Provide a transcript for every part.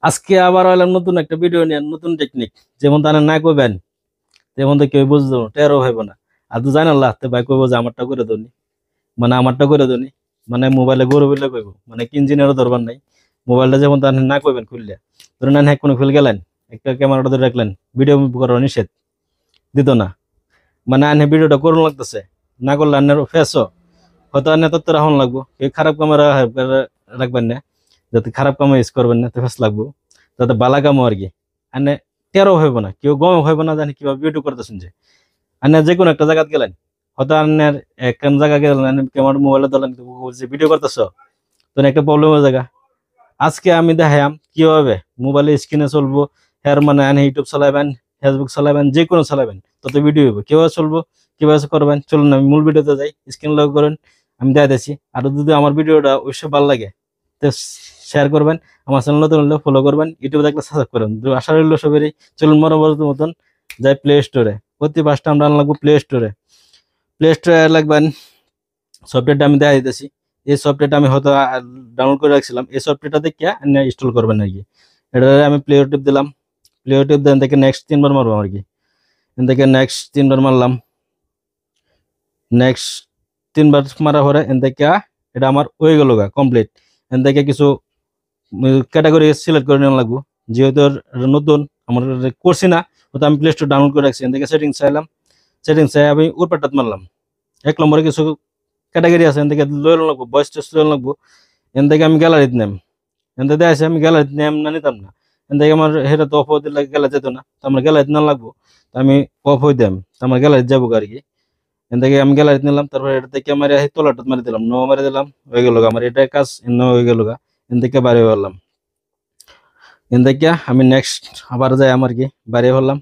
আজকে আবার হইলাম নতুন একটা ভিডিও নিয়ে নতুন টেকনিক। যেমন তারা না কইবেন তেমন তো কেউ বুঝতো টেরও হইব না। আর তো জানাল লাগতে ভাই কইব যে আমারটা করে দনি, মানে আমারটা করে দনি, মানে মোবাইলে গরু বলে কইব, মানে ইঞ্জিনেরও দরবার নাই। মোবাইলটা যেমন তার না কইবেন খুললে, ধরুন না হ্যাক কোনো খুলে গেলেন, একটা ক্যামেরাটা ধরে রাখলেন, ভিডিও করার নিষেধ দিত না। মানে আনে ভিডিওটা করুন লাগতেছে, না করলে আনের ফেসও হয়তো আনে তত্ত্ব রাখুন লাগবো। এই খারাপ ক্যামেরা রাখবেন না, যাতে খারাপ কামে ইউজ করবেন না, তো ফেস লাগবো যাতে বালা কামো আর কি। আনে টেরও হইব না, কেউ গম হইব না জানি কিভাবে ভিডিও করতেছেন। যে আনে যে কোনো একটা জায়গা গেলেন, হয়তো আনের এক জায়গা গেলেন, ক্যামেরা মোবাইলে ধরলেন, যে ভিডিও করতেছ, তো একটা প্রবলেমের জায়গা। আজকে আমি দেখাম কিভাবে মোবাইলে স্ক্রিনে চলবো। হ্যার মানে আনে ইউটিউব চালাবেন, ফেসবুক চালাবেন, যে কোনো চালাবেন, তত ভিডিও হইব। কিভাবে চলবো, কিভাবে করবেন, চলুন আমি মূল ভিডিওতে যাই। স্ক্রিন লক করেন, আমি দেখাইতেছি। আর যদি আমার ভিডিওটা অবশ্যই ভালো লাগে তো শেয়ার করবেন, আমার চ্যানেল নতুন হলে ফলো করবেন, ইউটিউবে দেখলে সাবস্ক্রাইব করবেন। আশা রইল সবারই। চলুন মনোবরত মতন যাই প্লে স্টোরে। প্রতি পাঁচটা আমরা লাগবো প্লে স্টোরে। প্লে স্টোরে লাগবেন সফটওয়্যারটা আমি দেখা দিতেছি। এই সফটওয়্যারটা আমি হয়তো ডাউনলোড করে রাখছিলাম। এই সফটওয়্যারটা দেখে ইনস্টল করবেন আর কি। এটা আমি প্লে টিপ দিলাম। প্লে টিপ দেন থেকে নেক্সট 3 বার মারবো আর কি। এখান থেকে নেক্সট 3 বার মারলাম। নেক্সট 3 বার মারা পরে এন থেকে এটা আমার হয়ে গেল গা কমপ্লিট। এন থেকে কিছু ক্যাটাগরি সিলেক্ট করে নেওয়া লাগবো। যেহেতু এটা নতুন আমার করছি না, তো আমি প্লে স্টোর ডাউনলোড করে রাখছি। এন থেকে সেটিংস চাইলাম, সেটিংস চাই আমি উপরটাত মারলাম। 1 নম্বরে কিছু ক্যাটাগরি আছে, এন থেকে লয়ে লাগবো, ভয়েস টেস্ট লয়ে লাগবো। এন থেকে আমি গ্যালারিত নেম, এন থেকে আছে আমি গ্যালারিত নেম না নিতাম না। এন থেকে আমার সেটা তো অফ হতে লাগে, গ্যালারি যেত না, তো আমার গ্যালারিত না লাগবো। তো আমি অফ হয়ে দাম, তো আমার গ্যালারিত যাবো আর কি। এন থেকে আমি গ্যালারিত নিলাম, তারপরে এটা থেকে আমার এই তলাটা মারি দিলাম, নো মারি দিলাম, হয়ে গেল আমার এটা কাজ ন হয়ে গেল গা। এন থেকে বাইরে হলাম। এন থেকে আমি নেক্সট আবার যাই আমার কি বাইরে হলাম।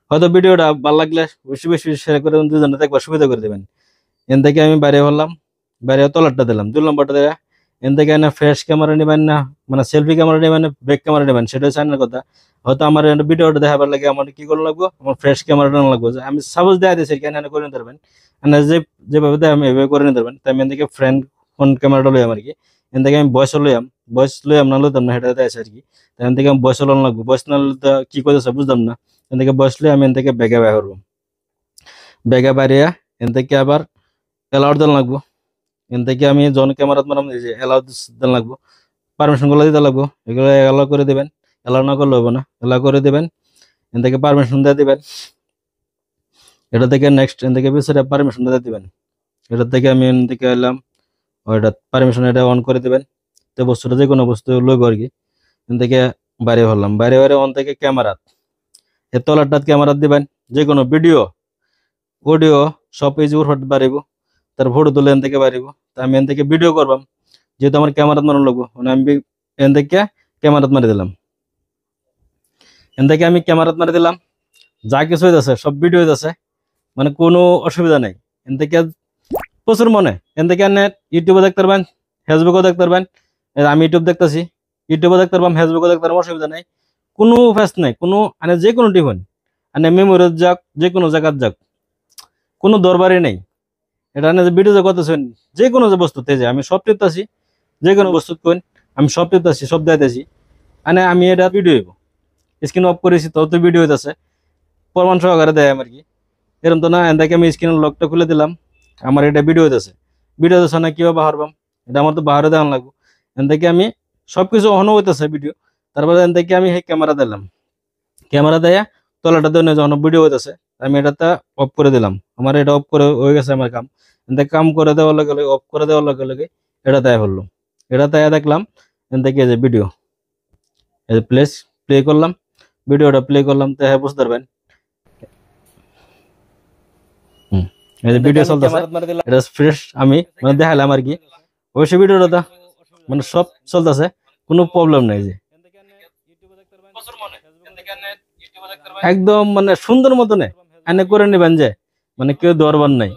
হয়তো ভিডিওটা ভালো লাগলে বেশি বেশি শেয়ার করে দুজনে একবার সুবিধা করে দেবেন। এন থেকে আমি বাইরে হলাম, বাইরে তলারটা দিলাম 2 নম্বরটা দেয়া। এন থেকে না ফ্রেশ ক্যামেরা নেবেন না, মানে সেলফি ক্যামেরা নেবেন না ব্যাক ক্যামেরা নেবেন, সেটা হচ্ছে আনার কথা। হয়তো আমার ভিডিওটা দেখাবার লাগে আমার কি করে লাগবো, আমার ফ্রেশ ক্যামেরাটা লাগবো। যে আমি সাপোজ দেখা দিয়েছি কেন করে নিতে পারবেন, যে যেভাবে দেয় আমি এভাবে করে নিতে পারবেন। তাই আমি এন থেকে ফ্রেন্ড ফোন ক্যামেরাটা লইয়াম আর কি। এন থেকে আমি বয়স লইয়াম, বয়স লইয়াম না লইতাম না, সেটা আছে আর কি। তাই এন থেকে আমি বয়স লোন লাগবো, বয়স না লইতে কি করতেছে বুঝলাম না। এন থেকে বয়স লই আমি এন থেকে বেগে বের হবো। বেগে বাড়িয়া এন থেকে আবার অ্যালাউড দেন লাগবো। এন থেকে আমি জন ক্যামেরাত মারাম, এই যে অ্যালাউ দেন লাগবো, পারমিশন গুলো দিতে লাগবো। এগুলো অ্যালাউ করে দিবেন, অ্যালাউ না করলে হবে না, অ্যালাউ করে দিবেন। এন থেকে পারমিশন দিয়ে দিবেন। এটা থেকে নেক্সট এন থেকে পিছনে পারমিশন দিয়ে দিবেন। এটা থেকে আমি এন থেকে এলাম, ওইটা পারমিশন এটা অন করে দিবেন। তো বস্তুটা যে কোনো বস্তু লইব আর কি। এন থেকে বাইরে হলাম, বাইরে বাইরে অন থেকে ক্যামেরা, এর তলারটা ক্যামেরা দিবেন। যে কোনো ভিডিও অডিও সব এই যে উপর বাড়িব, তার ফটো তুলে এন থেকে বাড়িব। তা আমি এন থেকে ভিডিও করবাম, যেহেতু আমার ক্যামেরাত মারানো লাগবো, মানে আমি এন থেকে ক্যামেরাত মারি দিলাম। এন থেকে আমি ক্যামেরাত মারি দিলাম, যা কিছু হইতেছে সব ভিডিও হইতেছে, মানে কোনো অসুবিধা নাই। এন থেকে প্রচুর মনে এন থেকে ইউটিউবে দেখতে পারবেন, ফেসবুকেও দেখতে পারবেন। এই আমি ইউটিউব দেখতেছি, ইউটিউবে দেখতে পারবাম, ফেসবুকে দেখতে পারবাম, অসুবিধা নাই। কোনো ফেস নাই, কোনো যে কোনো টিফিন মেমোরিজ যাক, যে কোনো জায়গার যাক, কোনো দরবারই নেই। এটা যে ভিডিও যে করতেছেন, যে কোনো যে বস্তু তেজে আমি সব টিপতেছি, যে কোনো বস্তু কোন আমি সব টিপতেছি, সব দেখাইতেছি। আমি এটা ভিডিও হইব, স্ক্রিন অফ করেছি তো তো ভিডিও হইতেছে, প্রমাণ সহকারে দেয় আমার কি। এরকম তো না, এনটাকে আমি স্ক্রিনের লকটা খুলে দিলাম, আমার এটা ভিডিও হইতেছে। ভিডিও হইতেছে না কিভাবে বাহার পাম, এটা আমার তো বাহারে দেওয়া লাগবো। এন থেকে আমি সবকিছু অহনো হইতেছে ভিডিও। তারপরে এন থেকে আমি সেই ক্যামেরা দিলাম, ক্যামেরা দেয়া তলাটা দিয়ে যখন ভিডিও হইতেছে আমি এটাতে অফ করে দিলাম। আমার এটা অফ করে হয়ে গেছে আমার কাম। এতে কাম করে দেওয়ার লগে লগে, অফ করে দেওয়ার লগে লগে এটা তাই হলো। এটা তাই দেখলাম এন থেকে যে ভিডিও এই প্লেস প্লে করলাম, ভিডিওটা প্লে করলাম, তো হ্যাঁ বুঝতে পারবেন। এই যে ভিডিও চলতেছে, এটা ফ্রেশ আমি মানে দেখালাম আর কি। অবশ্যই ভিডিওটা মানে সব চলতেছে, কোনো প্রবলেম নাই। যে একদম মানে সুন্দর মতনে এনে করে নেবেন, যে মানে কেউ দরবার নাই,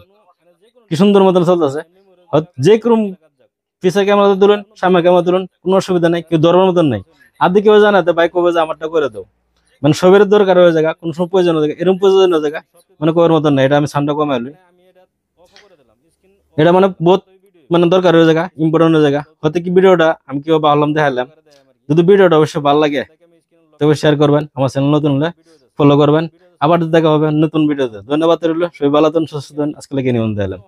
কি সুন্দর মতন চলতেছে। যে কোনো পিছা ক্যামেরা তুলুন, সামনে ক্যামেরা তুলুন, কোনো অসুবিধা নাই, কেউ দরবার মতন নাই। আদি কেউ জানাতে ভাই কবে যে আমারটা করে দাও, মানে সবের দরকার হয়ে জায়গা, কোনো সময় প্রয়োজনীয় জায়গা, এরকম প্রয়োজনীয় জায়গা মানে কবের মতন নাই। এটা আমি সামনে কমাইলি, এটা মানে বহুত মানে দরকার হয়ে জায়গা, ইম্পর্টেন্ট জায়গা। হয়তো কি ভিডিওটা আমি কেউ ভাবলাম দেখালাম, যদি ভিডিওটা অবশ্যই ভালো লাগে তবে শেয়ার করবেন, আমার চ্যানেল নতুন হলে ফলো করবেন। আবার দেখা হবে নতুন ভিডিওতে। ধন্যবাদ রইল, সবাই ভালো থাকুন, সুস্থ থাকুন। আজকে লেগে নিবন্ধ এলাম।